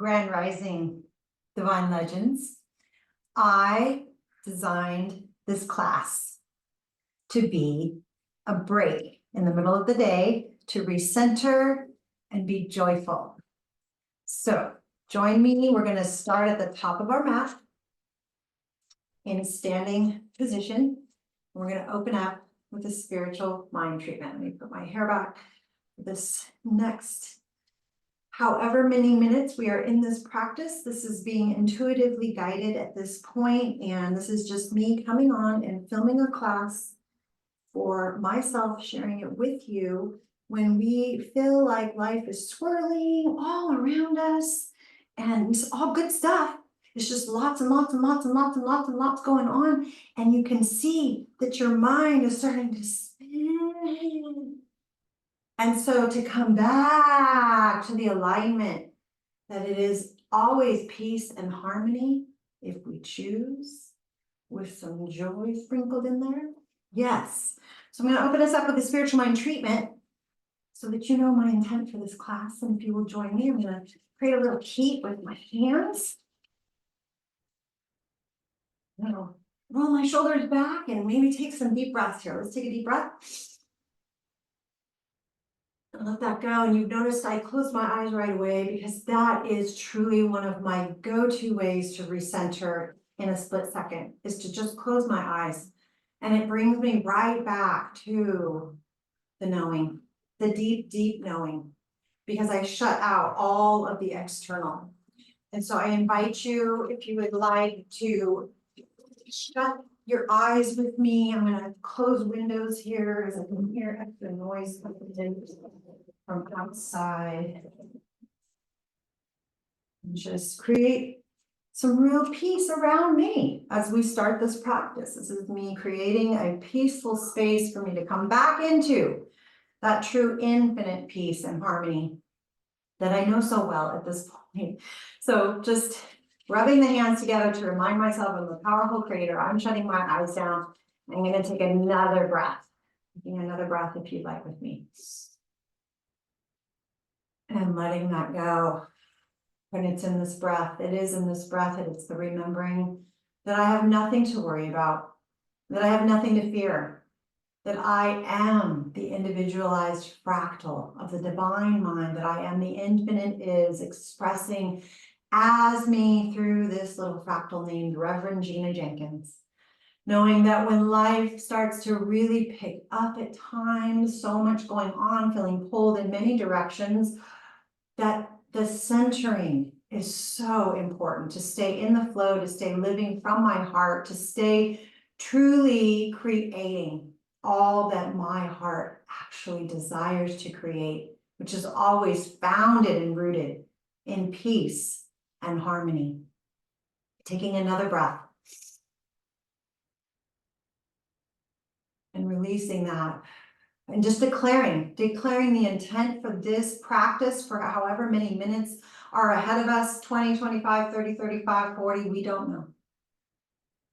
Grand Rising Divine Legends. I designed this class to be a break in the middle of the day to recenter and be joyful. So join me. We're going to start at the top of our mat in standing position. We're going to open up with a spiritual mind treatment. Let me put my hair back. This next however many minutes we are in this practice, this is being intuitively guided at this point, and this is just me coming on and filming a class for myself, sharing it with you when we feel like life is swirling all around us, and it's all good stuff. It's just lots and lots and lots and lots and lots and lots going on, and you can see that your mind is starting to spin. And so to come back to the alignment that it is always peace and harmony if we choose, with some joy sprinkled in there. Yes. So I'm going to open us up with a spiritual mind treatment so that you know my intent for this class. And if you will join me, I'm going to create a little heat with my hands. I'm going to roll my shoulders back and maybe take some deep breaths here. Let's take a deep breath. Let that go. And you've noticed I closed my eyes right away because that is truly one of my go-to ways to recenter in a split second, is to just close my eyes. And it brings me right back to the knowing, the deep, deep knowing, because I shut out all of the external. And so I invite you, if you would like to shut your eyes with me. I'm going to close windows here as I can hear extra noise coming in from outside. And just create some real peace around me as we start this practice. This is me creating a peaceful space for me to come back into that true infinite peace and harmony that I know so well at this point. So just rubbing the hands together to remind myself of the powerful creator. I'm shutting my eyes down. I'm going to take another breath. Taking another breath if you'd like with me. And letting that go. When it's in this breath, it is in this breath, and it's the remembering that I have nothing to worry about, that I have nothing to fear, that I am the individualized fractal of the divine mind, that I am the infinite is expressing as me through this little fractal named Reverend Gina Jenkins. Knowing that when life starts to really pick up at times, so much going on, feeling pulled in many directions, that the centering is so important, to stay in the flow, to stay living from my heart, to stay truly creating all that my heart actually desires to create, which is always founded and rooted in peace and harmony. Taking another breath and releasing that. And just declaring the intent for this practice for however many minutes are ahead of us, 20, 25, 30, 35, 40, we don't know.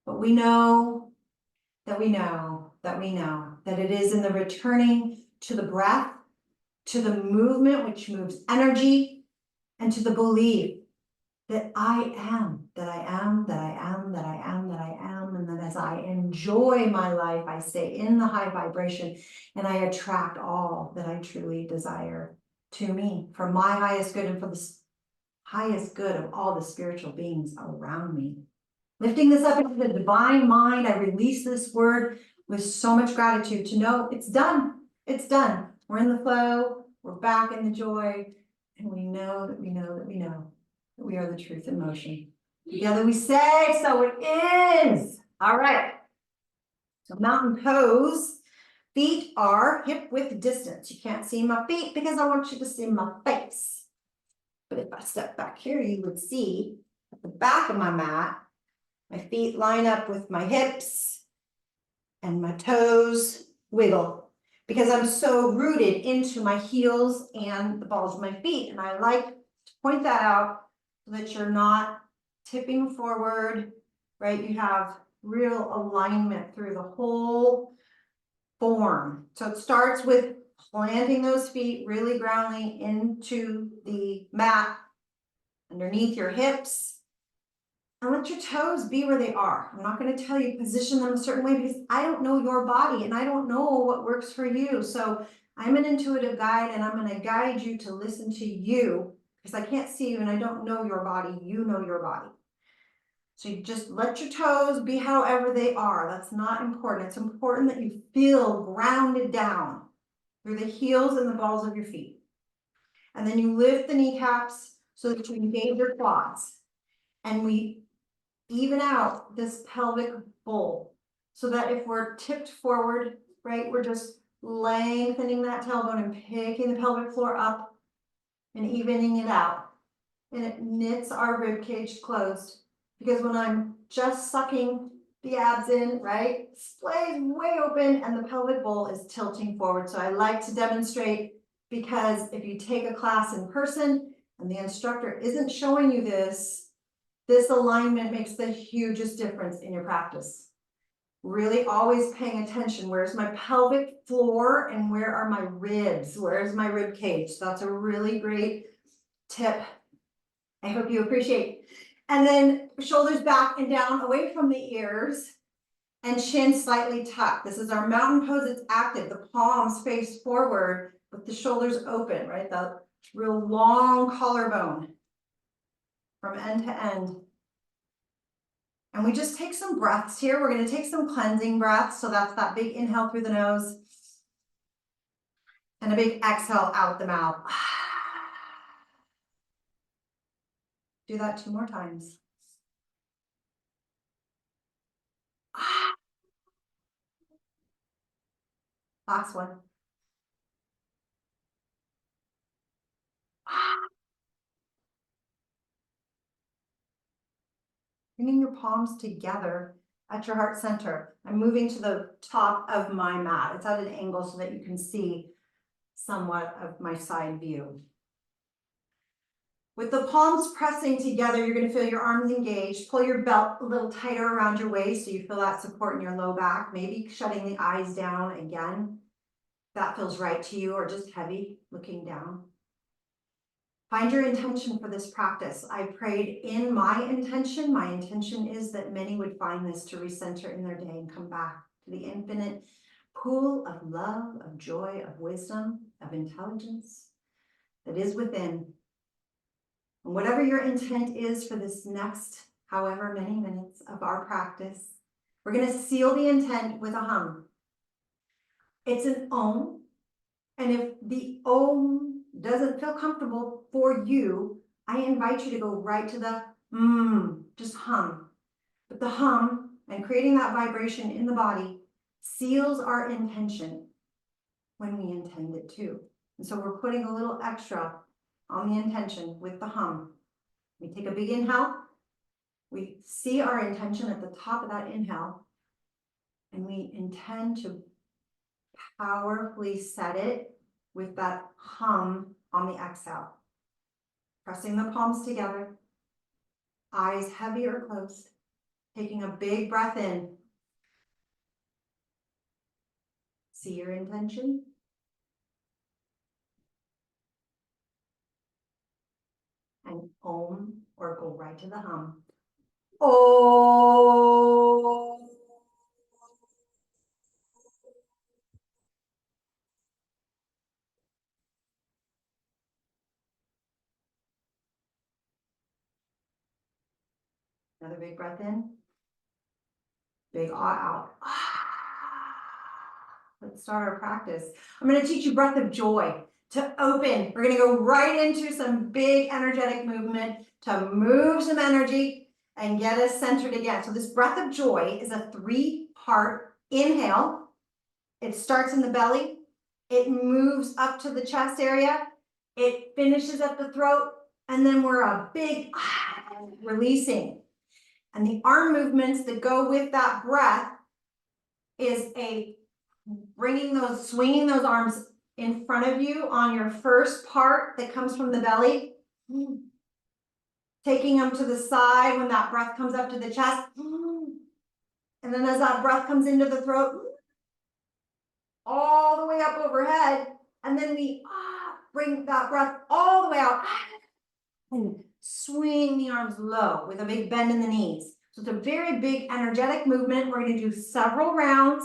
But we know that we know that we know that it is in the returning to the breath, to the movement, which moves energy, and to the belief that I am, that I am, that I am, that I am, that I am, and that as I enjoy my life, I stay in the high vibration and I attract all that I truly desire to me for my highest good and for the highest good of all the spiritual beings around me. Lifting this up into the divine mind, I release this word with so much gratitude to know it's done. It's done. We're in the flow. We're back in the joy. And we know that we know that we know that we are the truth in motion. Together we say, so it is. All right. So mountain pose. Feet are hip width distance. You can't see my feet because I want you to see my face. But if I step back here, you would see at the back of my mat, my feet line up with my hips and my toes wiggle because I'm so rooted into my heels and the balls of my feet. And I like to point that out so that you're not tipping forward, right? You have real alignment through the whole form. So it starts with planting those feet really groundly into the mat underneath your hips. And let your toes be where they are. I'm not going to tell you position them a certain way because I don't know your body and I don't know what works for you. So I'm an intuitive guide and I'm going to guide you to listen to you because I can't see you and I don't know your body. You know your body. So you just let your toes be however they are. That's not important. It's important that you feel grounded down through the heels and the balls of your feet. And then you lift the kneecaps so that you engage your quads. And we even out this pelvic bowl so that if we're tipped forward, right, we're just lengthening that tailbone and picking the pelvic floor up and evening it out. And it knits our rib cage closed because when I'm just sucking the abs in, right, splay is way open and the pelvic bowl is tilting forward. So I like to demonstrate because if you take a class in person and the instructor isn't showing you this alignment makes the hugest difference in your practice. Really always paying attention. Where's my pelvic floor and where are my ribs? Where's my rib cage? That's a really great tip. I hope you appreciate. And then shoulders back and down away from the ears and chin slightly tucked. This is our mountain pose. It's active. The palms face forward with the shoulders open, right? The real long collarbone from end to end. And we just take some breaths here. We're going to take some cleansing breaths. So that's that big inhale through the nose and a big exhale out the mouth. Do that 2 more times. Last one. Bringing your palms together at your heart center. I'm moving to the top of my mat. It's at an angle so that you can see somewhat of my side view. With the palms pressing together, you're going to feel your arms engaged. Pull your belt a little tighter around your waist so you feel that support in your low back. Maybe shutting the eyes down again. That feels right to you, or just heavy looking down. Find your intention for this practice. I prayed in my intention. My intention is that many would find this to recenter in their day and come back to the infinite pool of love, of joy, of wisdom, of intelligence that is within. And whatever your intent is for this next however many minutes of our practice, we're going to seal the intent with a hum. It's an Om. And if the Om doesn't feel comfortable for you, I invite you to go right to the just hum. But the hum and creating that vibration in the body seals our intention when we intend it to. And so we're putting a little extra on the intention with the hum. We take a big inhale. We see our intention at the top of that inhale. And we intend to powerfully set it with that hum on the exhale. Pressing the palms together, eyes heavy or closed, taking a big breath in. See your intention. And Om, or go right to the hum. Om. Another big breath in. Big out. Let's start our practice. I'm going to teach you breath of joy to open. We're going to go right into some big energetic movement to move some energy and get us centered again. So this breath of joy is a 3-part inhale. It starts in the belly. It moves up to the chest area. It finishes at the throat. And then we're a big releasing. And the arm movements that go with that breath is a swinging those arms in front of you on your first part that comes from the belly. Taking them to the side when that breath comes up to the chest. And then as that breath comes into the throat, all the way up overhead. And then we bring that breath all the way out. And swing the arms low with a big bend in the knees. So it's a very big energetic movement. We're going to do several rounds.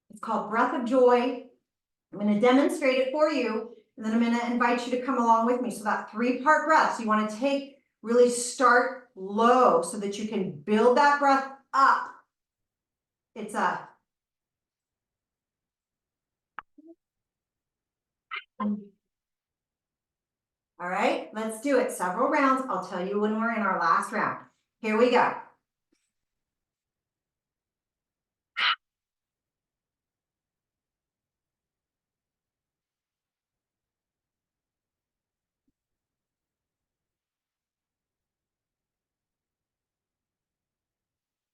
It's called Breath of Joy. I'm going to demonstrate it for you, and then I'm going to invite you to come along with me. So that 3-part breath. So you want to take, really start low so that you can build that breath up. It's a all right, let's do it. Several rounds. I'll tell you when we're in our last round. Here we go.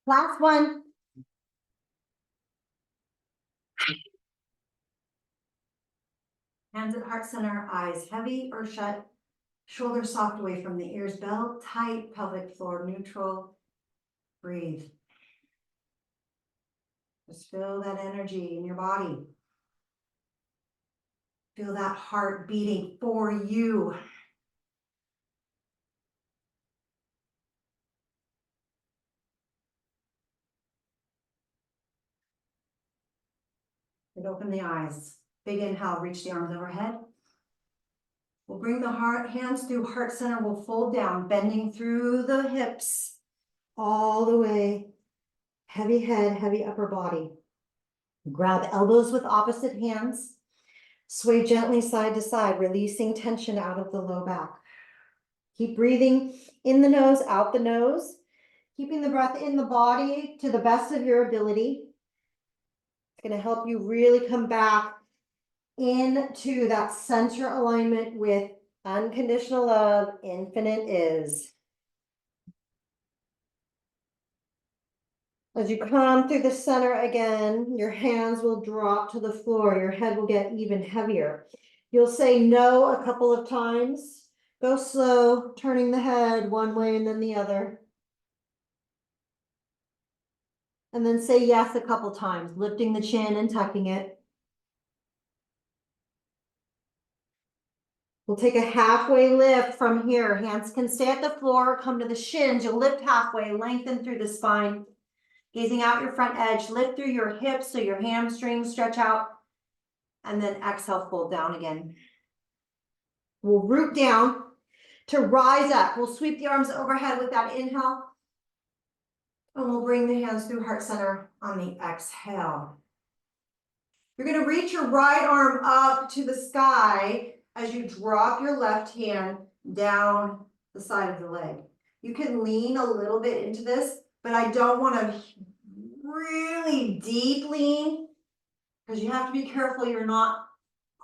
Last one. Hands at heart center, eyes heavy or shut, shoulders soft away from the ears, belt tight, pelvic floor neutral. Breathe. Just feel that energy in your body. Feel that heart beating for you. And open the eyes. Big inhale, reach the arms overhead. We'll bring the hands through heart center. We'll fold down, bending through the hips all the way. Heavy head, heavy upper body. Grab elbows with opposite hands. Sway gently side to side, releasing tension out of the low back. Keep breathing in the nose, out the nose. Keeping the breath in the body to the best of your ability. It's going to help you really come back into that center alignment with unconditional love, infinite is. As you come through the center again, your hands will drop to the floor. Your head will get even heavier. You'll say no a couple of times. Go slow, turning the head one way and then the other. And then say yes a couple times, lifting the chin and tucking it. We'll take a halfway lift from here. Hands can stay at the floor, come to the shins. You'll lift halfway, lengthen through the spine. Gazing out your front edge, lift through your hips so your hamstrings stretch out. And then exhale, fold down again. We'll root down to rise up. We'll sweep the arms overhead with that inhale. And we'll bring the hands through heart center on the exhale. You're going to reach your right arm up to the sky as you drop your left hand down the side of the leg. You can lean a little bit into this, but I don't want to really deep lean because you have to be careful you're not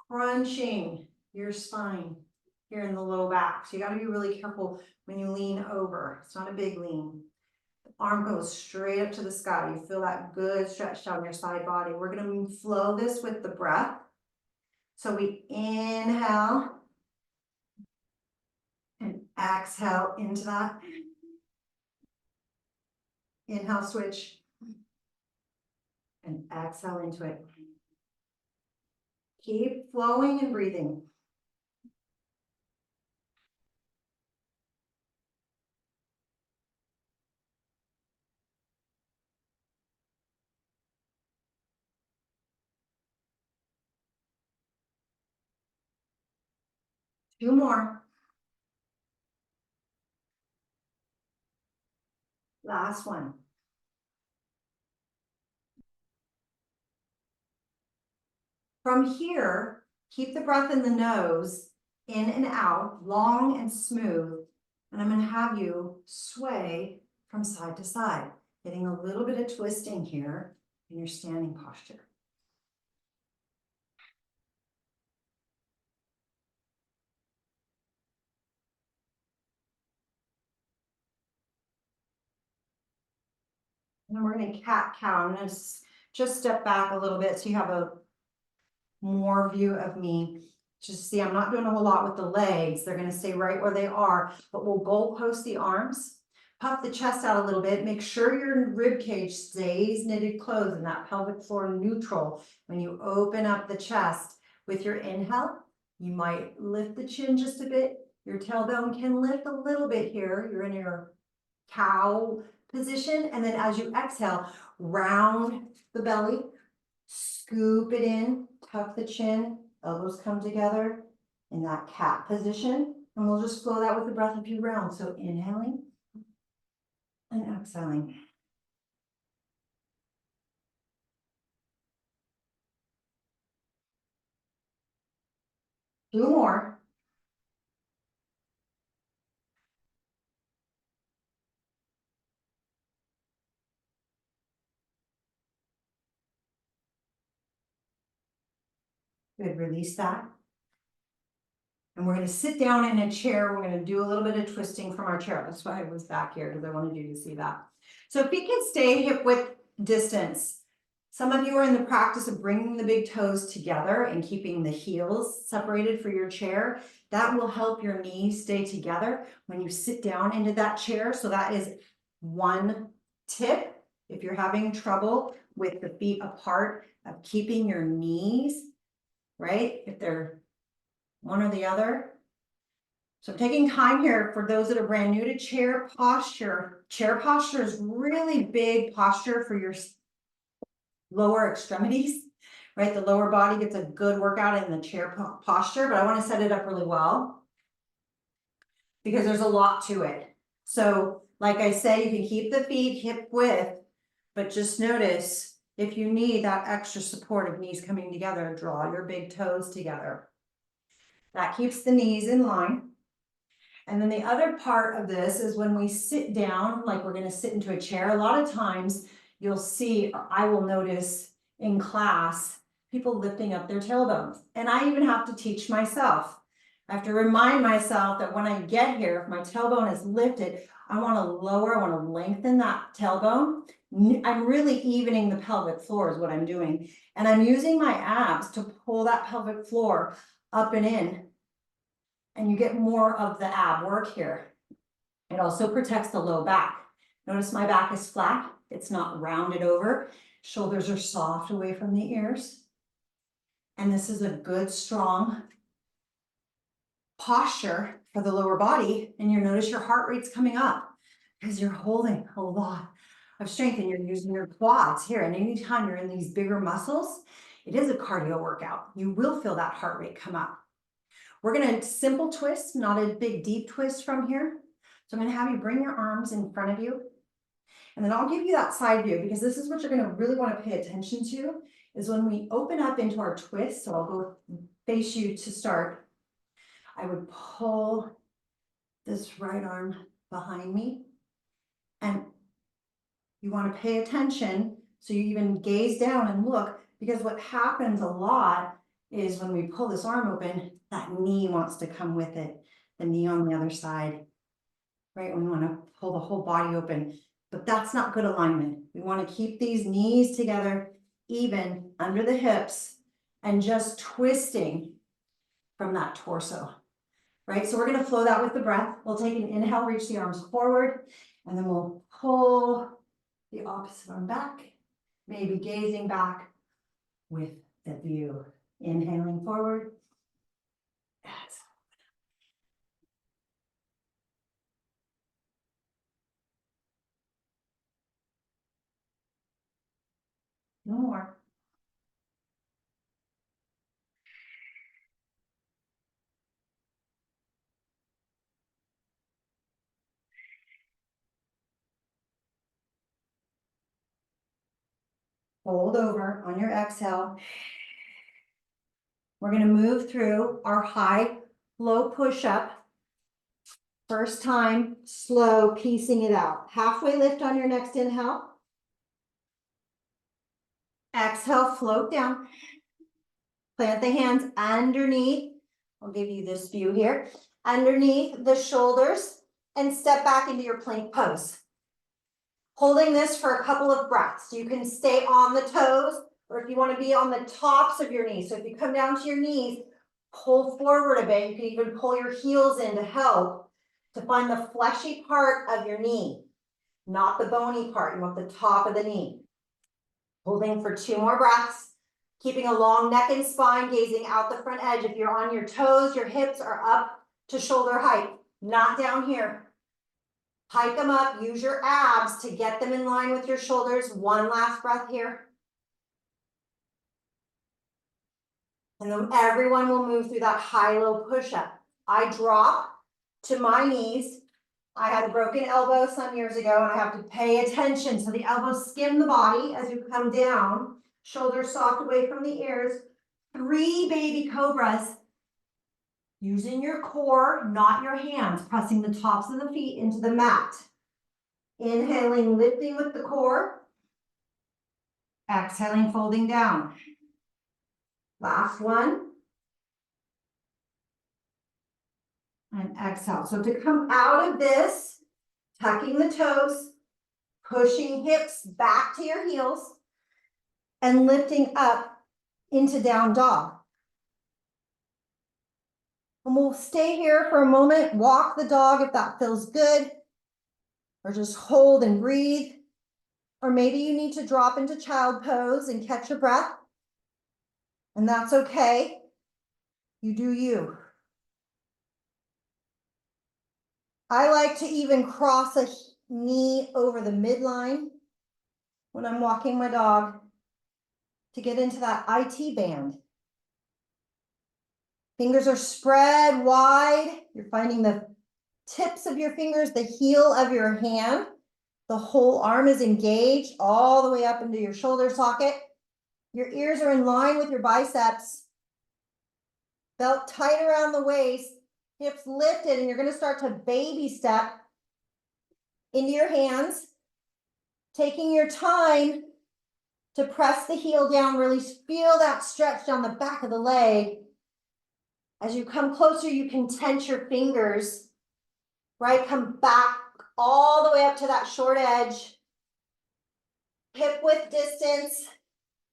crunching your spine here in the low back. So you got to be really careful when you lean over. It's not a big lean. The arm goes straight up to the sky. You feel that good stretch down your side body. We're going to flow this with the breath. So we inhale and exhale into that. Inhale, switch. And exhale into it. Keep flowing and breathing. Two more. Last one. From here, keep the breath in the nose, in and out, long and smooth. And I'm going to have you sway from side to side, getting a little bit of twisting here in your standing posture. And we're going to cat-cow. I'm going to just step back a little bit so you have a more view of me. Just see, I'm not doing a whole lot with the legs. They're going to stay right where they are, but we'll goalpost the arms, puff the chest out a little bit, make sure your rib cage stays knitted closed and that pelvic floor neutral. When you open up the chest with your inhale, you might lift the chin just a bit. Your tailbone can lift a little bit here. You're in your cow position. And then as you exhale, round the belly, scoop it in, tuck the chin, elbows come together in that cat position. And we'll just flow that with the breath a few rounds. So inhaling and exhaling. Two more. Good, release that. And we're gonna sit down in a chair. We're gonna do a little bit of twisting from our chair. That's why I was back here, because I wanted you to see that. So feet can stay hip width distance. Some of you are in the practice of bringing the big toes together and keeping the heels separated for your chair. That will help your knees stay together when you sit down into that chair. So that is one tip. If you're having trouble with the feet apart, of keeping your knees, right? If they're one or the other. So I'm taking time here for those that are brand new to chair posture. Chair posture is really big posture for your lower extremities, right? The lower body gets a good workout in the chair posture, but I want to set it up really well because there's a lot to it. So like I say, you can keep the feet hip width, but just notice if you need that extra support of knees coming together, draw your big toes together. That keeps the knees in line. And then the other part of this is when we sit down, like we're gonna sit into a chair, a lot of times you'll see, or I will notice in class, people lifting up their tailbones. And I even have to teach myself. I have to remind myself that when I get here, if my tailbone is lifted, I wanna lower, I wanna lengthen that tailbone. I'm really evening the pelvic floor is what I'm doing. And I'm using my abs to pull that pelvic floor up and in. And you get more of the ab work here. It also protects the low back. Notice my back is flat. It's not rounded over. Shoulders are soft away from the ears. And this is a good, strong posture for the lower body. And you notice your heart rate's coming up because you're holding a lot of strength and you're using your quads here. And anytime you're in these bigger muscles, it is a cardio workout. You will feel that heart rate come up. We're gonna simple twist, not a big deep twist from here. So I'm gonna have you bring your arms in front of you. And then I'll give you that side view because this is what you're gonna really wanna pay attention to is when we open up into our twist. So I'll go face you to start. I would pull this right arm behind me. And you wanna pay attention. So you even gaze down and look, because what happens a lot is when we pull this arm open, that knee wants to come with it, the knee on the other side, right? We want to pull the whole body open, but that's not good alignment. We want to keep these knees together, even under the hips, and just twisting from that torso, right? So we're going to flow that with the breath. We'll take an inhale, reach the arms forward, and then we'll pull the opposite arm back, maybe gazing back with the view. Inhaling forward. No more. Hold over on your exhale. We're going to move through our high, low push-up. First time, slow, piecing it out. Halfway lift on your next inhale. Exhale, float down. Plant the hands underneath. I'll give you this view here. Underneath the shoulders and step back into your plank pose. Holding this for a couple of breaths. You can stay on the toes, or if you want to be on the tops of your knees. So if you come down to your knees, pull forward a bit. You can even pull your heels in to help to find the fleshy part of your knee, not the bony part. You want the top of the knee. Holding for 2 more breaths, keeping a long neck and spine, gazing out the front edge. If you're on your toes, your hips are up to shoulder height, not down here. Hike them up, use your abs to get them in line with your shoulders. One last breath here. And then everyone will move through that high-low push-up. I drop to my knees. I had a broken elbow some years ago and I have to pay attention. So the elbows skim the body as you come down, shoulders soft away from the ears. 3 baby cobras. Using your core, not your hands, pressing the tops of the feet into the mat. Inhaling, lifting with the core. Exhaling, folding down. Last one. And exhale. So to come out of this, tucking the toes, pushing hips back to your heels, and lifting up into down dog. And we'll stay here for a moment, walk the dog if that feels good, or just hold and breathe. Or maybe you need to drop into child pose and catch your breath. And that's okay. You do you. I like to even cross a knee over the midline when I'm walking my dog to get into that IT band. Fingers are spread wide. You're finding the tips of your fingers, the heel of your hand. The whole arm is engaged all the way up into your shoulder socket. Your ears are in line with your biceps. Belt tight around the waist, hips lifted, and you're going to start to baby step into your hands, taking your time to press the heel down, really feel that stretch down the back of the leg. As you come closer, you can tense your fingers, right? Come back all the way up to that short edge. Hip width distance,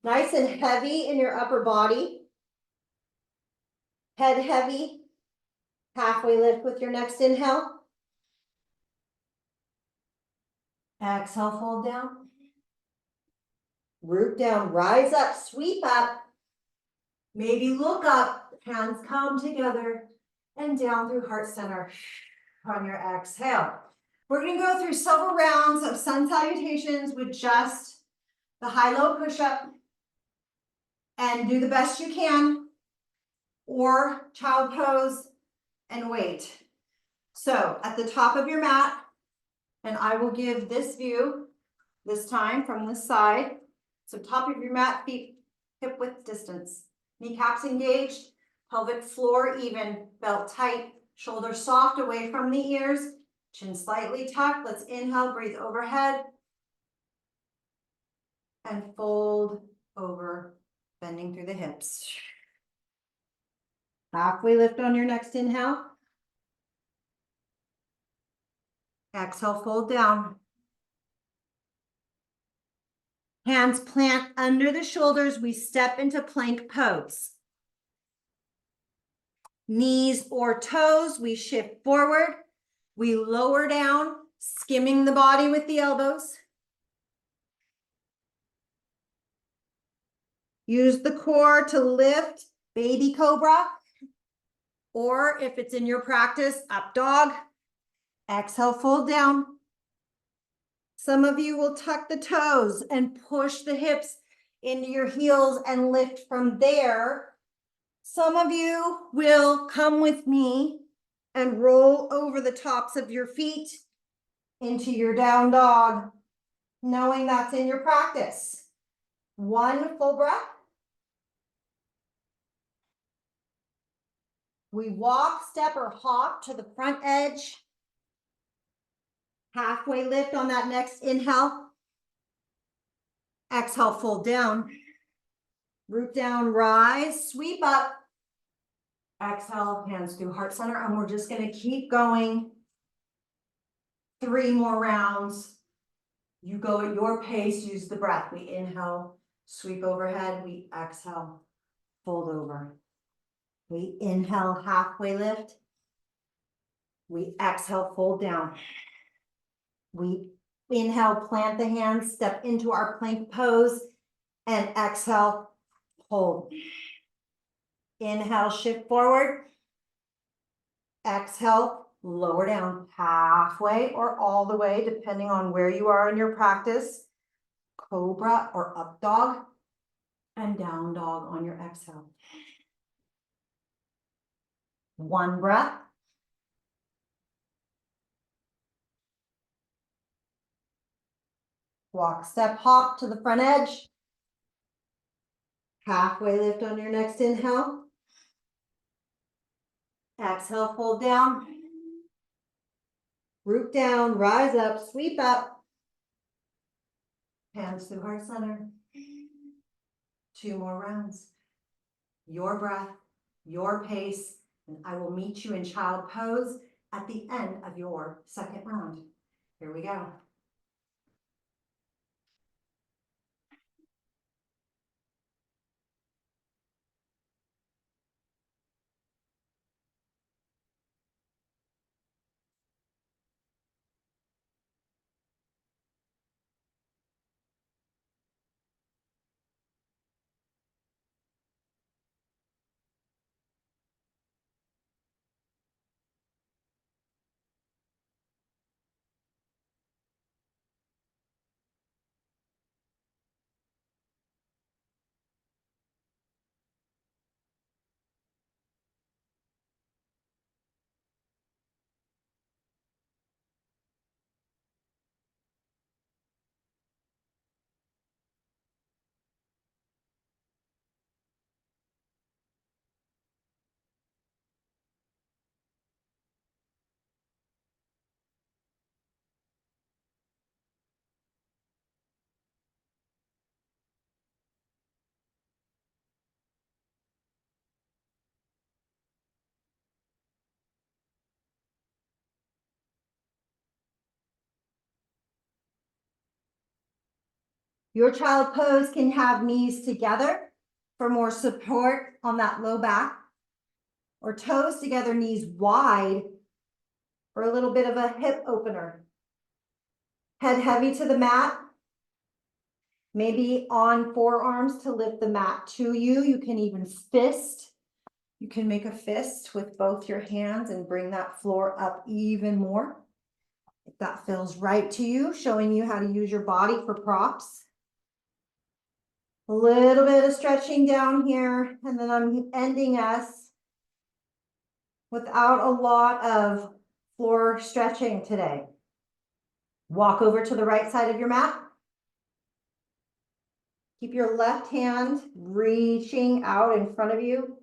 nice and heavy in your upper body. Head heavy, halfway lift with your next inhale. Exhale, fold down. Root down, rise up, sweep up. Maybe look up, hands come together and down through heart center on your exhale. We're going to go through several rounds of sun salutations with just the high-low push-up and do the best you can, or child pose and wait. So at the top of your mat, and I will give this view this time from this side. So top of your mat, feet hip width distance, kneecaps engaged, pelvic floor even, belt tight, shoulders soft away from the ears, chin slightly tucked. Let's inhale, breathe overhead, and fold over, bending through the hips. Halfway lift on your next inhale. Exhale, fold down. Hands plant under the shoulders. We step into plank pose. Knees or toes, we shift forward. We lower down, skimming the body with the elbows. Use the core to lift, baby cobra. Or if it's in your practice, up dog. Exhale, fold down. Some of you will tuck the toes and push the hips into your heels and lift from there. Some of you will come with me and roll over the tops of your feet into your down dog, knowing that's in your practice. One full breath. We walk, step, or hop to the front edge. Halfway lift on that next inhale. Exhale, fold down. Root down, rise, sweep up. Exhale, hands through heart center, and we're just going to keep going. 3 more rounds. You go at your pace, use the breath. We inhale, sweep overhead, we exhale, fold over. We inhale, halfway lift. We exhale, fold down. We inhale, plant the hands, step into our plank pose, and exhale, hold. Inhale, shift forward. Exhale, lower down halfway or all the way, depending on where you are in your practice. Cobra or up dog and down dog on your exhale. One breath. Walk, step, hop to the front edge. Halfway lift on your next inhale. Exhale, fold down. Root down, rise up, sweep up. Hands to heart center. 2 more rounds. Your breath, your pace, and I will meet you in child pose at the end of your second round. Here we go. Your child pose can have knees together for more support on that low back, or toes together, knees wide for a little bit of a hip opener. Head heavy to the mat, maybe on forearms to lift the mat to you. You can even fist. You can make a fist with both your hands and bring that floor up even more. If that feels right to you, showing you how to use your body for props. A little bit of stretching down here, and then I'm ending us without a lot of floor stretching today. Walk over to the right side of your mat. Keep your left hand reaching out in front of you.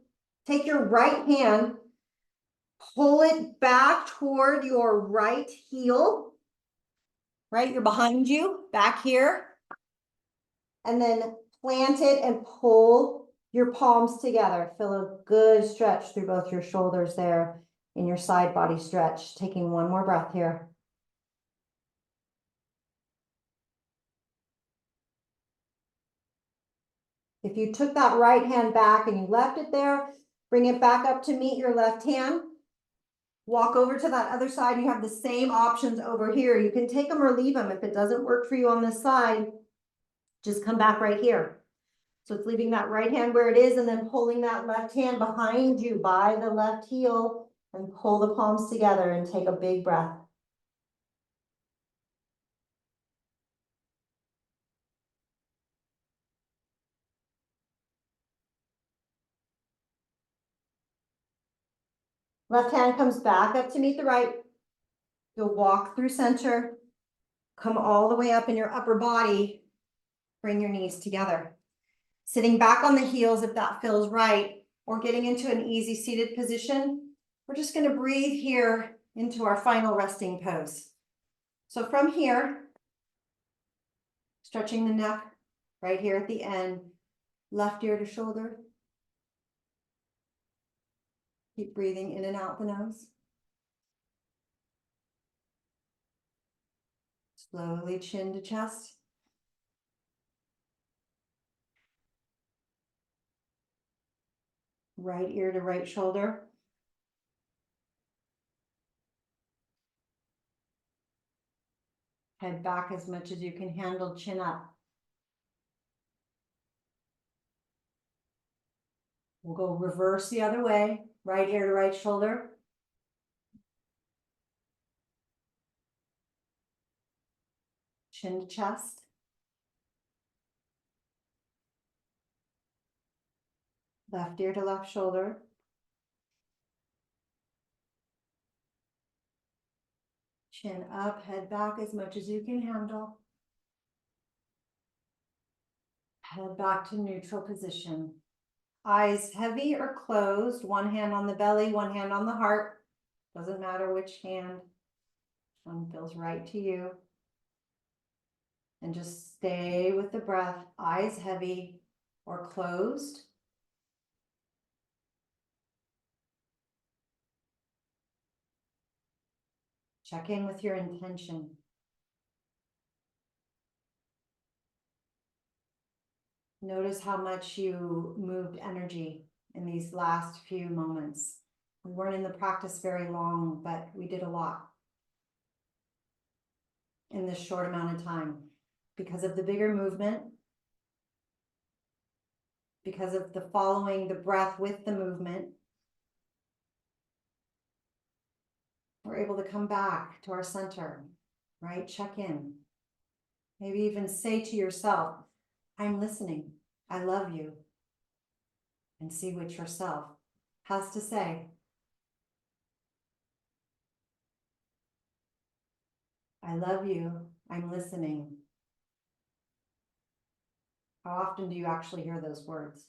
Take your right hand, pull it back toward your right heel, right? You're behind you, back here. And then plant it and pull your palms together. Feel a good stretch through both your shoulders there in your side body stretch. Taking one more breath here. If you took that right hand back and you left it there, bring it back up to meet your left hand. Walk over to that other side. You have the same options over here. You can take them or leave them. If it doesn't work for you on this side, just come back right here. So it's leaving that right hand where it is and then pulling that left hand behind you by the left heel and pull the palms together and take a big breath. Left hand comes back up to meet the right. You'll walk through center, come all the way up in your upper body, bring your knees together. Sitting back on the heels if that feels right, or getting into an easy seated position. We're just going to breathe here into our final resting pose. So from here, stretching the neck right here at the end, left ear to shoulder. Keep breathing in and out the nose. Slowly chin to chest. Right ear to right shoulder. Head back as much as you can handle, chin up. We'll go reverse the other way, right ear to right shoulder. Chin to chest. Left ear to left shoulder. Chin up, head back as much as you can handle. Head back to neutral position. Eyes heavy or closed, one hand on the belly, one hand on the heart. Doesn't matter which hand. One feels right to you. And just stay with the breath, eyes heavy or closed. Check in with your intention. Notice how much you moved energy in these last few moments. We weren't in the practice very long, but we did a lot in this short amount of time because of the bigger movement, because of the following the breath with the movement. We're able to come back to our center, right? Check in. Maybe even say to yourself, I'm listening. I love you. And see what yourself has to say. I love you. I'm listening. How often do you actually hear those words?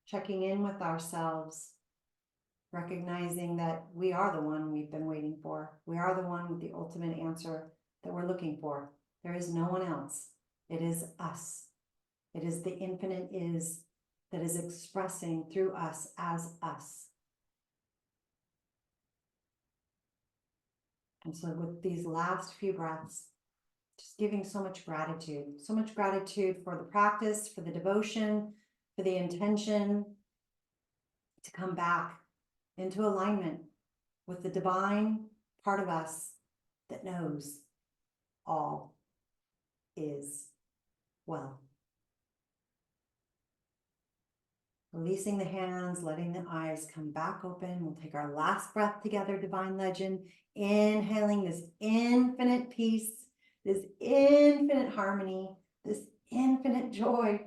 Checking in with ourselves, recognizing that we are the one we've been waiting for. We are the one with the ultimate answer that we're looking for. There is no one else. It is us. It is the infinite is that is expressing through us as us. And so with these last few breaths, just giving so much gratitude for the practice, for the devotion, for the intention to come back into alignment with the divine part of us that knows all is well. Releasing the hands, letting the eyes come back open. We'll take our last breath together, Divine Legend, inhaling this infinite peace, this infinite harmony, this infinite joy,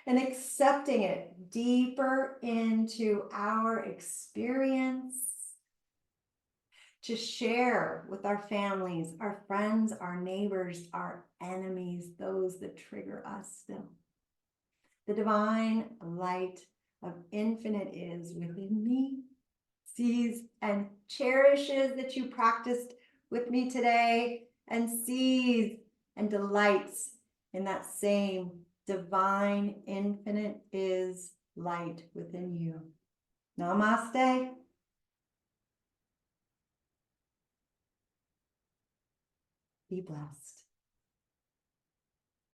and accepting it deeper into our experience to share with our families, our friends, our neighbors, our enemies, those that trigger us still. The divine light of infinite is within me, sees and cherishes that you practiced with me today, and sees and delights in that same divine infinite is light within you. Namaste. Be blessed.